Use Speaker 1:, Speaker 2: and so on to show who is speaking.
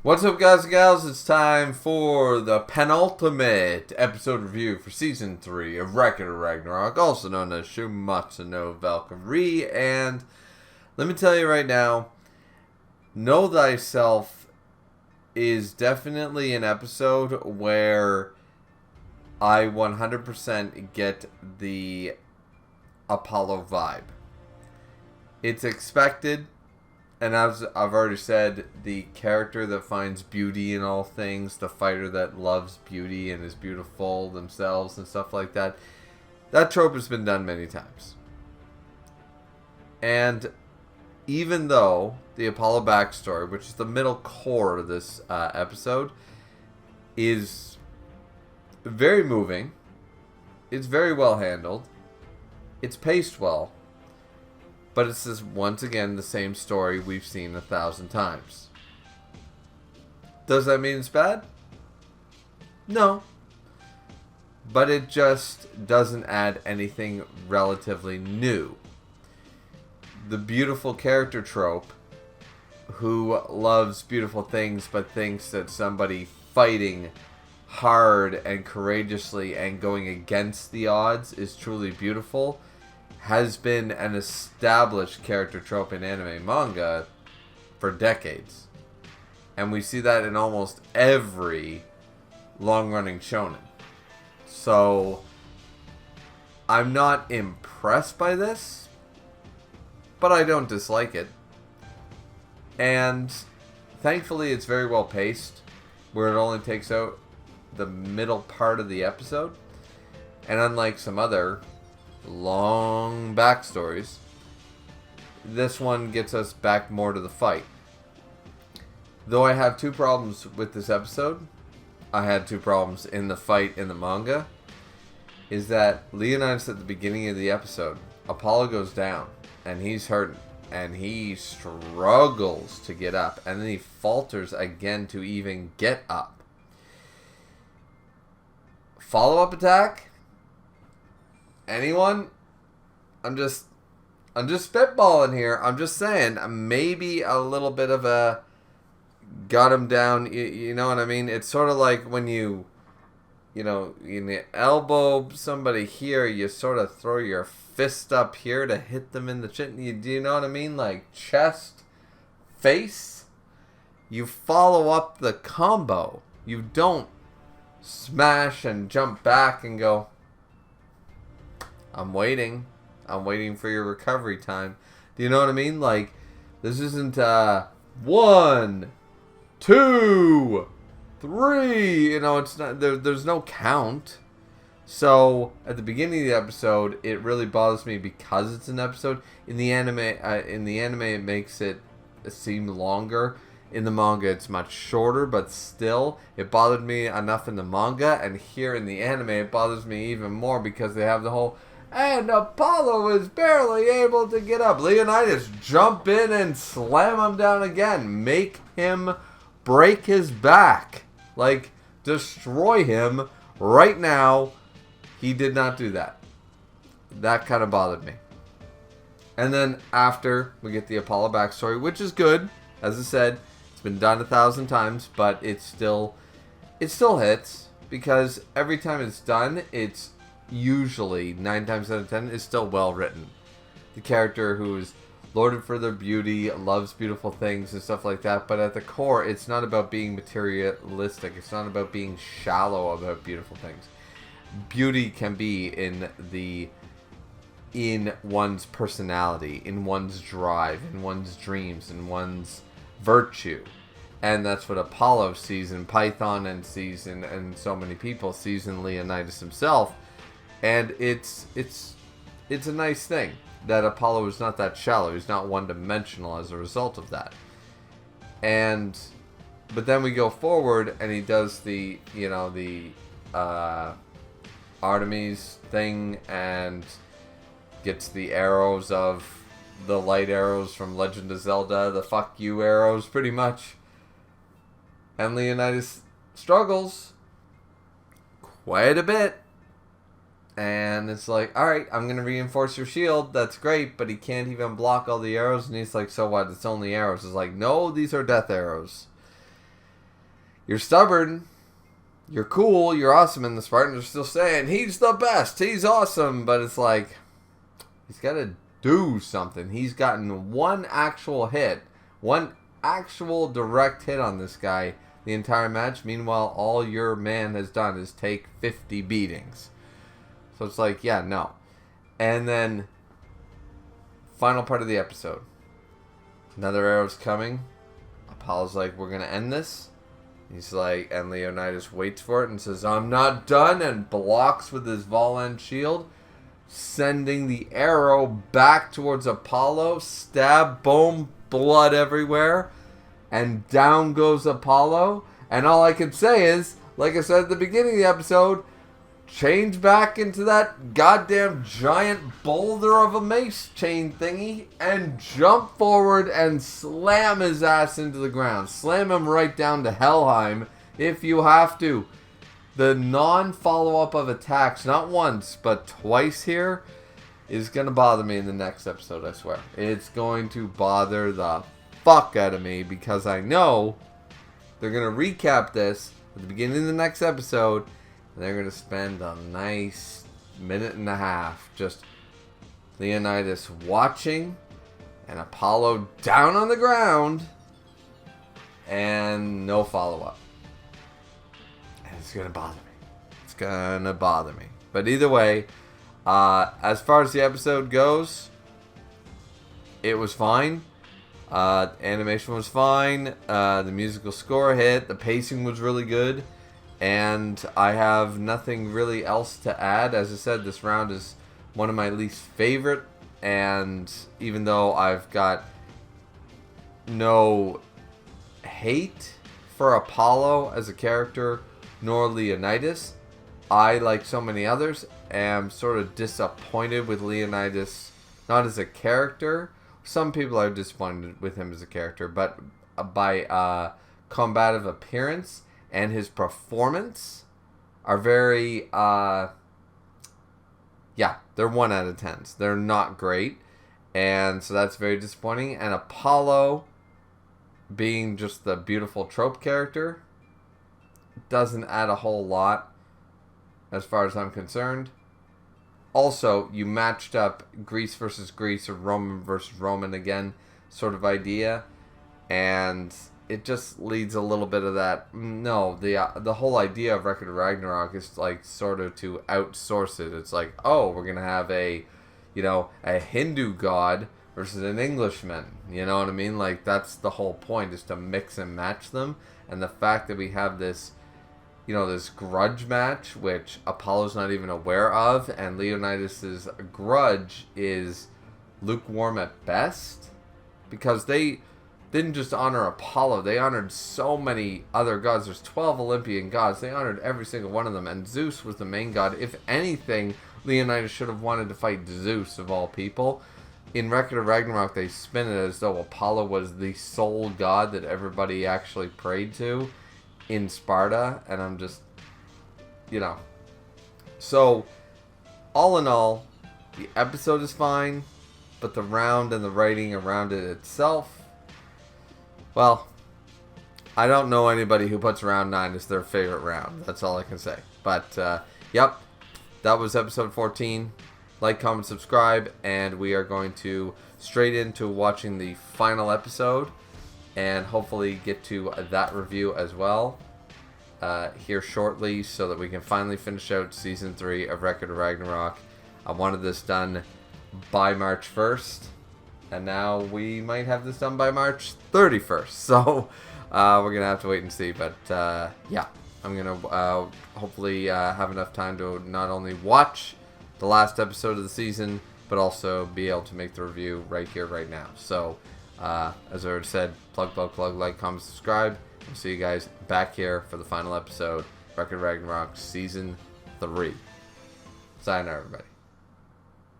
Speaker 1: What's up, guys and gals? It's time for the penultimate episode review for Season 3 of Ragnarok, also known as Shumatsu no Valkyrie. And let me tell you right now, Know Thyself is definitely an episode where I 100% get the Apollo vibe. It's expected. And as I've already said, the character that finds beauty in all things, the fighter that loves beauty and is beautiful themselves and stuff like that, that trope has been done many times. And even though the Apollo backstory, which is the middle core of this episode, is very moving, it's very well handled, it's paced well, but it's just, once again, the same story we've seen 1,000 times. Does that mean it's bad? No. But it just doesn't add anything relatively new. The beautiful character trope, who loves beautiful things but thinks that somebody fighting hard and courageously and going against the odds is truly beautiful, has been an established character trope in anime and manga for decades. And we see that in almost every long-running shonen. So, I'm not impressed by this, but I don't dislike it. And thankfully it's very well paced, where it only takes out the middle part of the episode. And unlike some other long backstories, this one gets us back more to the fight. Though I have two problems with this episode, I had two problems in the fight in the manga, is that Leonidas at the beginning of the episode, Apollo goes down, and he's hurting, and he struggles to get up, and then he falters again to even get up. Follow-up attack? Anyone? I'm just spitballing here. I'm just saying, maybe a little bit of a got him down. You know what I mean? It's sort of like when you elbow somebody here, you sort of throw your fist up here to hit them in the chin. Do you know what I mean? Like chest, face. You follow up the combo. You don't smash and jump back and go, I'm waiting for your recovery time. Do you know what I mean? Like, this isn't 1, 2, 3. It's not. There's no count. So at the beginning of the episode, it really bothers me because it's an episode. In the anime, it makes it seem longer. In the manga, it's much shorter, but still, it bothered me enough in the manga, and here in the anime, it bothers me even more because they have the whole, and Apollo is barely able to get up. Leonidas, jump in and slam him down again. Make him break his back. Like, destroy him right now. He did not do that. That kind of bothered me. And then after, we get the Apollo backstory, which is good. As I said, it's been done 1,000 times, but it still hits. Because every time it's done, it's usually 9 times out of 10 is still well written. The character who's lauded for their beauty, loves beautiful things and stuff like that, but at the core, it's not about being materialistic. It's not about being shallow about beautiful things. Beauty can be in one's personality, in one's drive, in one's dreams, in one's virtue. And that's what Apollo sees in Python and sees in so many people, sees in Leonidas himself. And it's a nice thing that Apollo is not that shallow. He's not one-dimensional as a result of that. But then we go forward, and he does the Artemis thing, and gets the arrows of the light arrows from Legend of Zelda, the fuck you arrows, pretty much. And Leonidas struggles quite a bit. And it's like, alright, I'm going to reinforce your shield. That's great, but he can't even block all the arrows. And he's like, so what? It's only arrows. It's like, no, these are death arrows. you're stubborn, you're cool, you're awesome, and the Spartans are still saying, he's the best, he's awesome, but it's like, he's got to do something. He's gotten one actual hit, one actual direct hit on this guy the entire match. Meanwhile, all your man has done is take 50 beatings. So it's like, yeah, no. And then, final part of the episode. Another arrow's coming. Apollo's like, we're going to end this. He's like, and Leonidas waits for it and says, I'm not done, and blocks with his Volan shield, sending the arrow back towards Apollo. Stab, boom, blood everywhere. And down goes Apollo. And all I can say is, like I said at the beginning of the episode, change back into that goddamn giant boulder of a mace chain thingy and jump forward and slam his ass into the ground. Slam him right down to Helheim if you have to. The non-follow-up of attacks, not once, but twice here, is going to bother me in the next episode, I swear. It's going to bother the fuck out of me because I know they're going to recap this at the beginning of the next episode. They're going to spend a nice minute and a half just Leonidas watching and Apollo down on the ground and no follow-up. And it's going to bother me. It's going to bother me. But either way, as far as the episode goes, it was fine. Animation was fine. The musical score hit. The pacing was really good. And I have nothing really else to add. As I said, this round is one of my least favorite. And even though I've got no hate for Apollo as a character, nor Leonidas, I, like so many others, am sort of disappointed with Leonidas, not as a character. Some people are disappointed with him as a character, but by combative appearance and his performance are very, they're 1 out of 10s. They're not great, and so that's very disappointing. And Apollo, being just the beautiful trope character, doesn't add a whole lot as far as I'm concerned. Also, you matched up Greece versus Greece or Roman versus Roman again sort of idea, and it just leads a little bit of that. No, the whole idea of Record of Ragnarok is like sort of to outsource it. It's like, oh, we're gonna have a Hindu god versus an Englishman. You know what I mean? Like, that's the whole point, is to mix and match them. And the fact that we have this, this grudge match, which Apollo's not even aware of, and Leonidas's grudge is lukewarm at best, because they didn't just honor Apollo, they honored so many other gods. There's 12 Olympian gods. They honored every single one of them, and Zeus was the main god. If anything, Leonidas should have wanted to fight Zeus, of all people. In Record of Ragnarok, they spin it as though Apollo was the sole god that everybody actually prayed to in Sparta, and I'm just, So, all in all, the episode is fine, but the round and the writing around it itself, well, I don't know anybody who puts round 9 as their favorite round. That's all I can say. But, yep, that was episode 14. Like, comment, subscribe, and we are going to straight into watching the final episode, and hopefully get to that review as well here shortly, so that we can finally finish out Season 3 of Record of Ragnarok. I wanted this done by March 1st, and now we might have this done by March 31st, so we're going to have to wait and see. But yeah, I'm going to hopefully have enough time to not only watch the last episode of the season, but also be able to make the review right here, right now. So, as I already said, plug, like, comment, subscribe. We'll see you guys back here for the final episode, Record of Ragnarok Season 3. Sayonara, everybody.